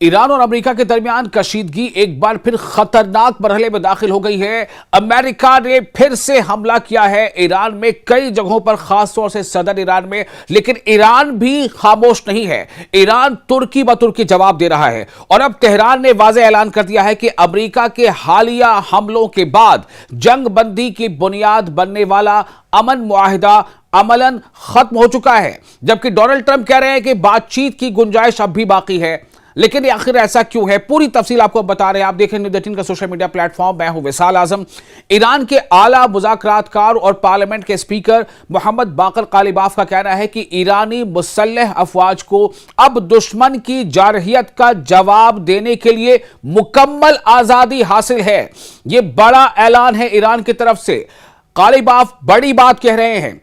ایران اور امریکہ کے درمیان کشیدگی ایک بار پھر خطرناک مرحلے میں داخل ہو گئی ہے۔ امریکہ نے پھر سے حملہ کیا ہے ایران میں کئی جگہوں پر، خاص طور سے صدر ایران میں، لیکن ایران بھی خاموش نہیں ہے۔ ایران ترکی بترکی جواب دے رہا ہے اور اب تہران نے واضح اعلان کر دیا ہے کہ امریکہ کے حالیہ حملوں کے بعد جنگ بندی کی بنیاد بننے والا امن معاہدہ عملاً ختم ہو چکا ہے، جبکہ ڈونلڈ ٹرمپ کہہ رہے ہیں کہ بات چیت کی گنجائش اب بھی باقی ہے۔ لیکن آخر ایسا کیوں ہے؟ پوری تفصیل آپ کو بتا رہے ہیں۔ آپ دیکھیں نیوز 18 کا سوشل میڈیا پلیٹ فارم، میں ہوں وصال اعظم۔ ایران کے اعلیٰ مذاکرات کار اور پارلیمنٹ کے اسپیکر محمد باقر قالیباف کا کہنا ہے کہ ایرانی مسلح افواج کو اب دشمن کی جارحیت کا جواب دینے کے لیے مکمل آزادی حاصل ہے۔ یہ بڑا اعلان ہے ایران کی طرف سے۔ قالیباف بڑی بات کہہ رہے ہیں۔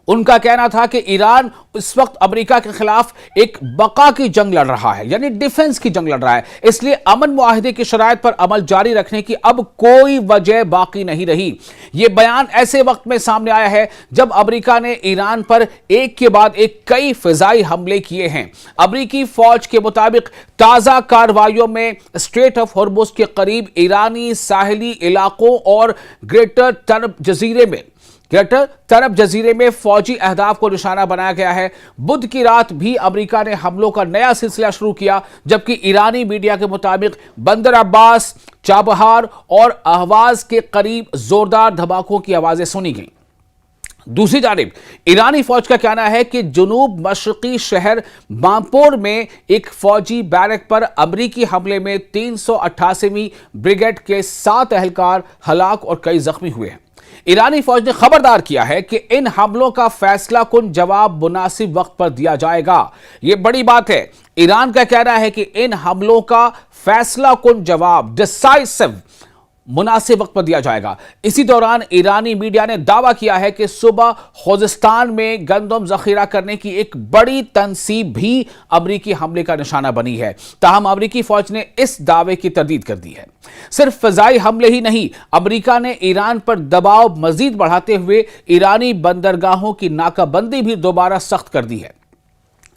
ان کا کہنا تھا کہ ایران اس وقت امریکہ کے خلاف ایک بقا کی جنگ لڑ رہا ہے، یعنی ڈیفنس کی جنگ لڑ رہا ہے، اس لیے امن معاہدے کی شرائط پر عمل جاری رکھنے کی اب کوئی وجہ باقی نہیں رہی۔ یہ بیان ایسے وقت میں سامنے آیا ہے جب امریکہ نے ایران پر ایک کے بعد ایک کئی فضائی حملے کیے ہیں۔ امریکی فوج کے مطابق تازہ کارروائیوں میں اسٹریٹ آف ہارمز کے قریب ایرانی ساحلی علاقوں اور گریٹر ترب جزیرے میں فوجی اہداف کو نشانہ بنایا گیا ہے۔ بدھ کی رات بھی امریکہ نے حملوں کا نیا سلسلہ شروع کیا، جبکہ ایرانی میڈیا کے مطابق بندر عباس، چابہار اور اہواز کے قریب زوردار دھماکوں کی آوازیں سنی گئیں۔ دوسری جانب ایرانی فوج کا کہنا ہے کہ جنوب مشرقی شہر بامپور میں ایک فوجی بیرک پر امریکی حملے میں 388ویں بریگیڈ کے 7 اہلکار ہلاک اور کئی زخمی ہوئے ہیں۔ ایرانی فوج نے خبردار کیا ہے کہ ان حملوں کا فیصلہ کن جواب مناسب وقت پر دیا جائے گا۔ یہ بڑی بات ہے۔ ایران کا کہنا ہے کہ ان حملوں کا فیصلہ کن جواب ڈیسائسو مناسب وقت پر دیا جائے گا۔ اسی دوران ایرانی میڈیا نے دعویٰ کیا ہے کہ صوبہ خوزستان میں گندم ذخیرہ کرنے کی ایک بڑی تنصیب بھی امریکی حملے کا نشانہ بنی ہے، تاہم امریکی فوج نے اس دعوے کی تردید کر دی ہے۔ صرف فضائی حملے ہی نہیں، امریکہ نے ایران پر دباؤ مزید بڑھاتے ہوئے ایرانی بندرگاہوں کی ناکہ بندی بھی دوبارہ سخت کر دی ہے۔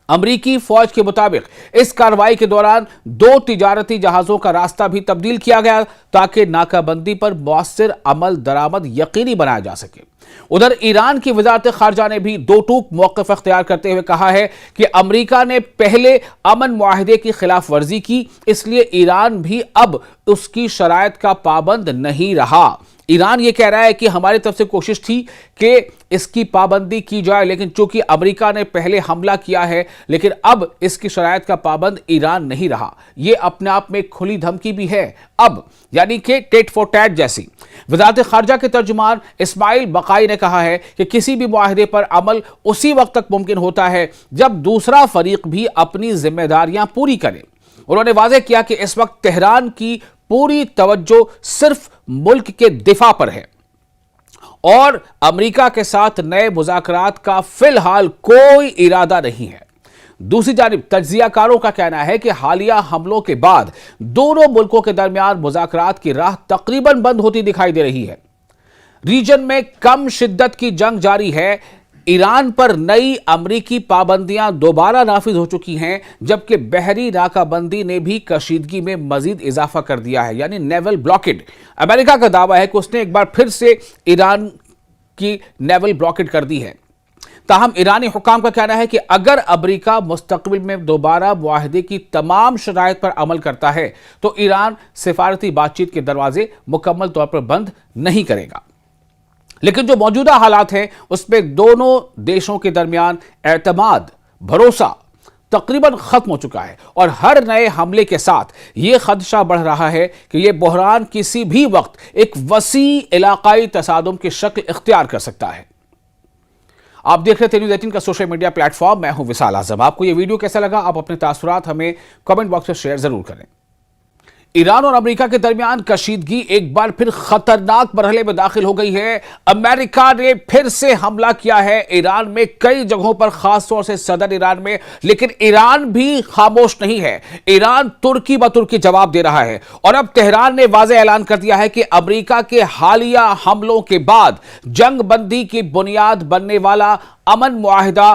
امریکی فوج کے مطابق اس کارروائی کے دوران 2 تجارتی جہازوں کا راستہ بھی تبدیل کیا گیا تاکہ ناکہ بندی پر مؤثر عمل درآمد یقینی بنایا جا سکے۔ ادھر ایران کی وزارت خارجہ نے بھی دو ٹوک موقف اختیار کرتے ہوئے کہا ہے کہ امریکہ نے پہلے امن معاہدے کی خلاف ورزی کی، اس لیے ایران بھی اب اس کی شرائط کا پابند نہیں رہا۔ ایران یہ کہہ رہا ہے کہ ہماری طرف سے کوشش تھی کہ اس کی پابندی کی جائے، لیکن چونکہ امریکہ نے پہلے حملہ کیا ہے، لیکن اب اس کی شرائط کا پابند ایران نہیں رہا۔ یہ اپنے آپ میں کھلی دھمکی بھی ہے اب، یعنی کہ ٹیٹ فور ٹیٹ جیسی۔ وزارت خارجہ کے ترجمان اسماعیل بقائی نے کہا ہے کہ کسی بھی معاہدے پر عمل اسی وقت تک ممکن ہوتا ہے جب دوسرا فریق بھی اپنی ذمہ داریاں پوری کرے۔ انہوں نے واضح کیا کہ اس وقت تہران کی پوری توجہ صرف ملک کے دفاع پر ہے اور امریکہ کے ساتھ نئے مذاکرات کا فی الحال کوئی ارادہ نہیں ہے۔ دوسری جانب تجزیہ کاروں کا کہنا ہے کہ حالیہ حملوں کے بعد دونوں ملکوں کے درمیان مذاکرات کی راہ تقریباً بند ہوتی دکھائی دے رہی ہے۔ ریجن میں کم شدت کی جنگ جاری ہے۔ ایران پر نئی امریکی پابندیاں دوبارہ نافذ ہو چکی ہیں، جبکہ بحری ناکہ بندی نے بھی کشیدگی میں مزید اضافہ کر دیا ہے، یعنی نیول بلاکڈ۔ امریکہ کا دعویٰ ہے کہ اس نے ایک بار پھر سے ایران کی نیول بلاکڈ کر دی ہے۔ تاہم ایرانی حکام کا کہنا ہے کہ اگر امریکہ مستقبل میں دوبارہ معاہدے کی تمام شرائط پر عمل کرتا ہے تو ایران سفارتی بات چیت کے دروازے مکمل طور پر بند نہیں کرے گا۔ لیکن جو موجودہ حالات ہیں اس میں دونوں دیشوں کے درمیان اعتماد، بھروسہ تقریباً ختم ہو چکا ہے اور ہر نئے حملے کے ساتھ یہ خدشہ بڑھ رہا ہے کہ یہ بحران کسی بھی وقت ایک وسیع علاقائی تصادم کی شکل اختیار کر سکتا ہے۔ آپ دیکھ رہے تھے نیوز 18 کا سوشل میڈیا پلیٹ فارم، میں ہوں وصال اعظم۔ آپ کو یہ ویڈیو کیسا لگا؟ آپ اپنے تاثرات ہمیں کمنٹ باکس میں شیئر ضرور کریں۔ ایران اور امریکہ کے درمیان کشیدگی ایک بار پھر خطرناک مرحلے میں داخل ہو گئی ہے۔ امریکہ نے پھر سے حملہ کیا ہے ایران میں کئی جگہوں پر، خاص طور سے صدر ایران میں، لیکن ایران بھی خاموش نہیں ہے۔ ایران ترکی بترکی جواب دے رہا ہے اور اب تہران نے واضح اعلان کر دیا ہے کہ امریکہ کے حالیہ حملوں کے بعد جنگ بندی کی بنیاد بننے والا امن معاہدہ